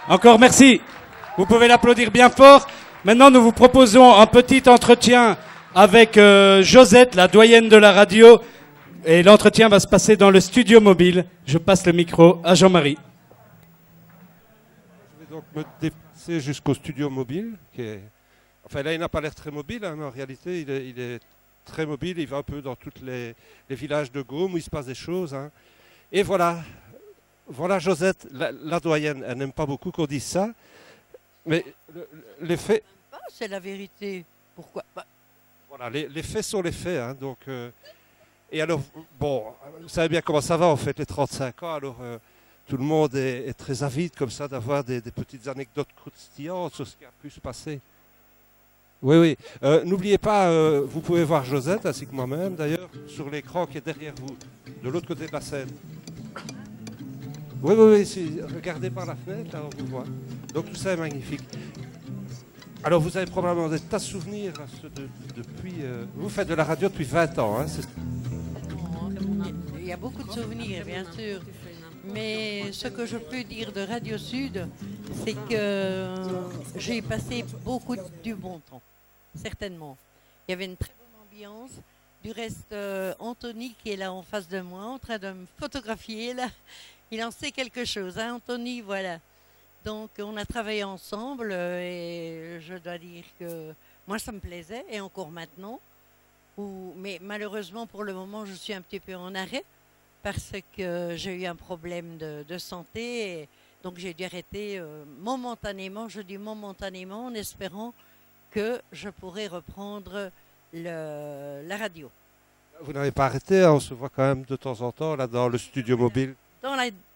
Encore merci. Vous pouvez l'applaudir bien fort. Maintenant, nous vous proposons un petit entretien avec Josette, la doyenne de la radio. Et l'entretien va se passer dans le studio mobile. Je passe le micro à Jean-Marie. Je vais donc me déplacer jusqu'au studio mobile. Enfin, là, il n'a pas l'air très mobile, hein, mais en réalité, il est très mobile. Il va un peu dans tous les villages de Gaume où il se passe des choses. Hein. Et voilà, Josette, la doyenne. Elle n'aime pas beaucoup qu'on dise ça. Mais les faits... C'est la vérité. Pourquoi Voilà, les faits sont les faits. Hein, donc, et alors, bon, vous savez bien comment ça va, en fait, les 35 ans. Alors, tout le monde est très avide, comme ça, d'avoir des petites anecdotes croustillantes sur ce qui a pu se passer. Oui, oui. N'oubliez pas, vous pouvez voir Josette, ainsi que moi-même, d'ailleurs, sur l'écran qui est derrière vous, de l'autre côté de la scène. Oui, oui, oui. Regardez par la fenêtre, là, on vous voit. Donc, tout ça est magnifique. Alors, vous avez probablement des tas de souvenirs depuis... vous faites de la radio depuis 20 ans, hein, Il y a beaucoup de souvenirs, bien sûr. Mais ce que je peux dire de Radio Sud, c'est que j'ai passé beaucoup du bon temps, certainement. Il y avait une très bonne ambiance. Du reste, Anthony, qui est là en face de moi, en train de me photographier, là, il en sait quelque chose, hein, Anthony, voilà. Donc, on a travaillé ensemble et je dois dire que moi, ça me plaisait, et encore maintenant. Mais malheureusement, pour le moment, je suis un petit peu en arrêt parce que j'ai eu un problème de santé. Et donc, j'ai dû arrêter momentanément, je dis momentanément, en espérant que je pourrai reprendre la radio. Vous n'avez pas arrêté, hein, on se voit quand même de temps en temps là dans le studio mobile.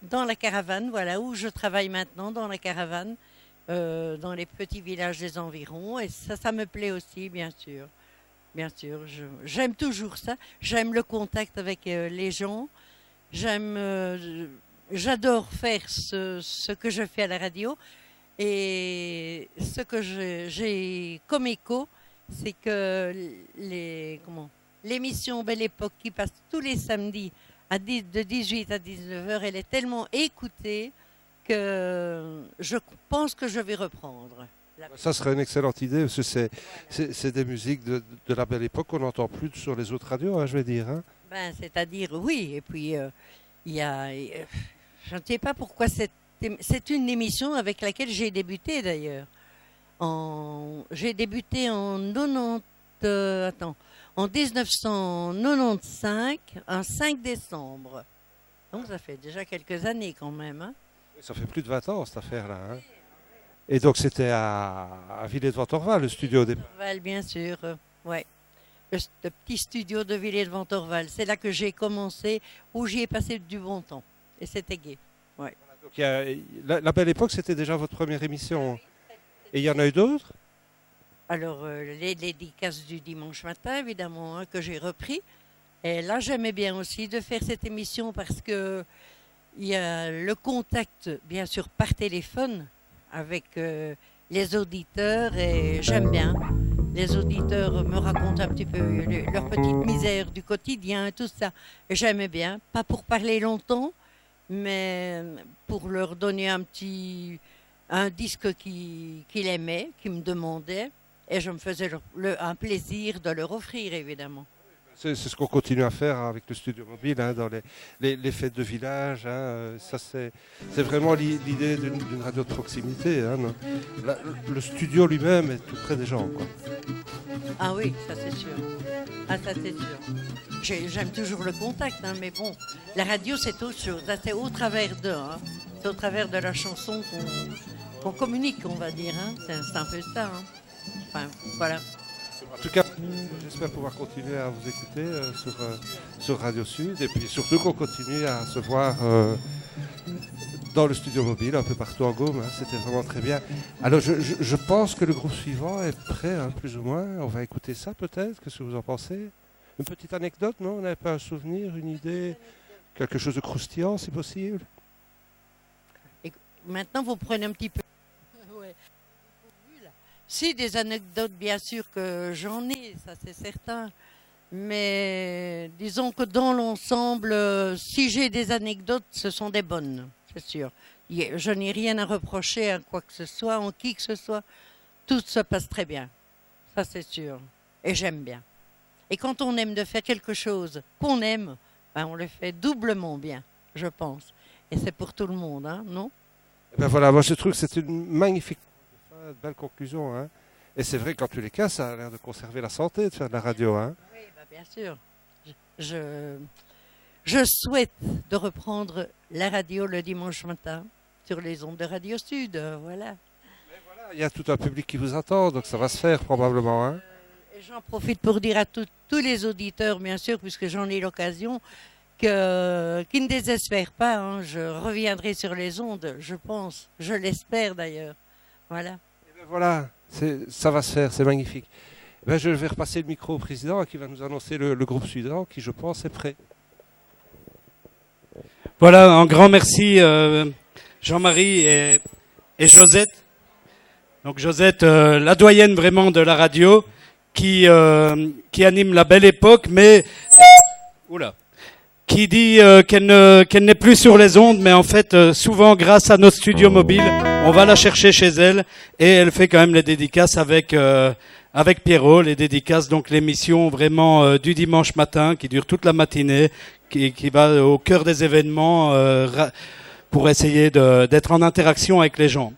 Dans la caravane, voilà, où je travaille maintenant, dans la caravane, dans les petits villages des environs. Et ça me plaît aussi, bien sûr. Bien sûr, j'aime toujours ça. J'aime le contact avec les gens. J'adore faire ce que je fais à la radio. Et ce que j'ai comme écho, c'est que l'émission Belle Époque qui passe tous les samedis de 18 à 19 heures, elle est tellement écoutée que je pense que je vais reprendre. Ça serait une excellente idée, parce que c'est des musiques de la Belle Époque qu'on n'entend plus sur les autres radios, hein, je vais dire. Hein. C'est-à-dire, oui, et puis il y a... je ne sais pas pourquoi c'est une émission avec laquelle j'ai débuté d'ailleurs. J'ai débuté en 1995, un 5 décembre. Donc ça fait déjà quelques années quand même. Hein. Ça fait plus de 20 ans cette affaire-là. Hein. Et donc c'était à Villers-de-Ventorval, le studio au départ. Bien sûr, ouais. Le petit studio de Villers-de-Ventorval. C'est là que j'ai commencé, où j'y ai passé du bon temps. Et c'était gai. Ouais. Voilà, donc la Belle Époque, c'était déjà votre première émission. Et il y en a eu d'autres? Alors, les dédicaces du dimanche matin, évidemment, hein, que j'ai repris. Et là, j'aimais bien aussi de faire cette émission parce que il y a le contact, bien sûr, par téléphone avec les auditeurs. Et j'aime bien. Les auditeurs me racontent un petit peu leur petite misère du quotidien et tout ça. Et j'aimais bien. Pas pour parler longtemps, mais pour leur donner un disque qu'il aimait, qu'il me demandait. Et je me faisais un plaisir de leur offrir, évidemment. C'est ce qu'on continue à faire avec le studio mobile, hein, dans les fêtes de village. Hein, ça, c'est vraiment l'idée d'une radio de proximité. Hein, le studio lui-même est tout près des gens. Quoi. Ah oui, ça c'est sûr. Ah, ça c'est sûr. J'aime toujours le contact, hein, mais bon, la radio c'est autre chose. C'est au travers d'eux. Hein. C'est au travers de la chanson qu'on communique, on va dire. Hein. C'est un peu ça. Hein. Enfin, voilà. En tout cas, j'espère pouvoir continuer à vous écouter sur Radio Sud et puis surtout qu'on continue à se voir dans le studio mobile un peu partout en Gaume. Hein. C'était vraiment très bien. Alors, je pense que le groupe suivant est prêt, hein, plus ou moins. On va écouter ça peut-être. Qu'est-ce que vous en pensez? Une petite anecdote, non? On n'avait pas un souvenir, une idée? Quelque chose de croustillant, si possible? Et maintenant, vous prenez un petit peu... ouais. Si, des anecdotes, bien sûr que j'en ai, ça c'est certain. Mais disons que dans l'ensemble, si j'ai des anecdotes, ce sont des bonnes. c'est sûr. Je n'ai rien à reprocher à quoi que ce soit, en qui que ce soit. Tout se passe très bien. Ça, c'est sûr. Et j'aime bien. Et quand on aime de faire quelque chose qu'on aime, ben on le fait doublement bien, je pense. Et c'est pour tout le monde, hein, non? Ben voilà, moi je trouve que c'est une magnifique, belle conclusion. Hein. Et c'est vrai qu'en tous les cas, ça a l'air de conserver la santé de faire de la radio. Hein. Oui, ben bien sûr. Je souhaite de reprendre la radio le dimanche matin sur les ondes de Radio Sud, voilà. Voilà, il y a tout un public qui vous attend, donc ça va se faire probablement. Hein. Et j'en profite pour dire à tous les auditeurs, bien sûr, puisque j'en ai l'occasion, qu'ils ne désespèrent pas. Hein. Je reviendrai sur les ondes, je pense. Je l'espère d'ailleurs. Voilà. Et ben voilà, ça va se faire, c'est magnifique. Ben je vais repasser le micro au président qui va nous annoncer le groupe suivant qui, je pense, est prêt. Voilà, un grand merci Jean-Marie et Josette. Donc Josette, la doyenne vraiment de la radio, qui anime la belle époque, mais qui dit qu'elle n'est plus sur les ondes, mais en fait, souvent grâce à nos studios mobiles, on va la chercher chez elle et elle fait quand même les dédicaces avec Pierrot, les dédicaces, donc l'émission vraiment du dimanche matin qui dure toute la matinée, qui va au cœur des événements pour essayer d'être en interaction avec les gens.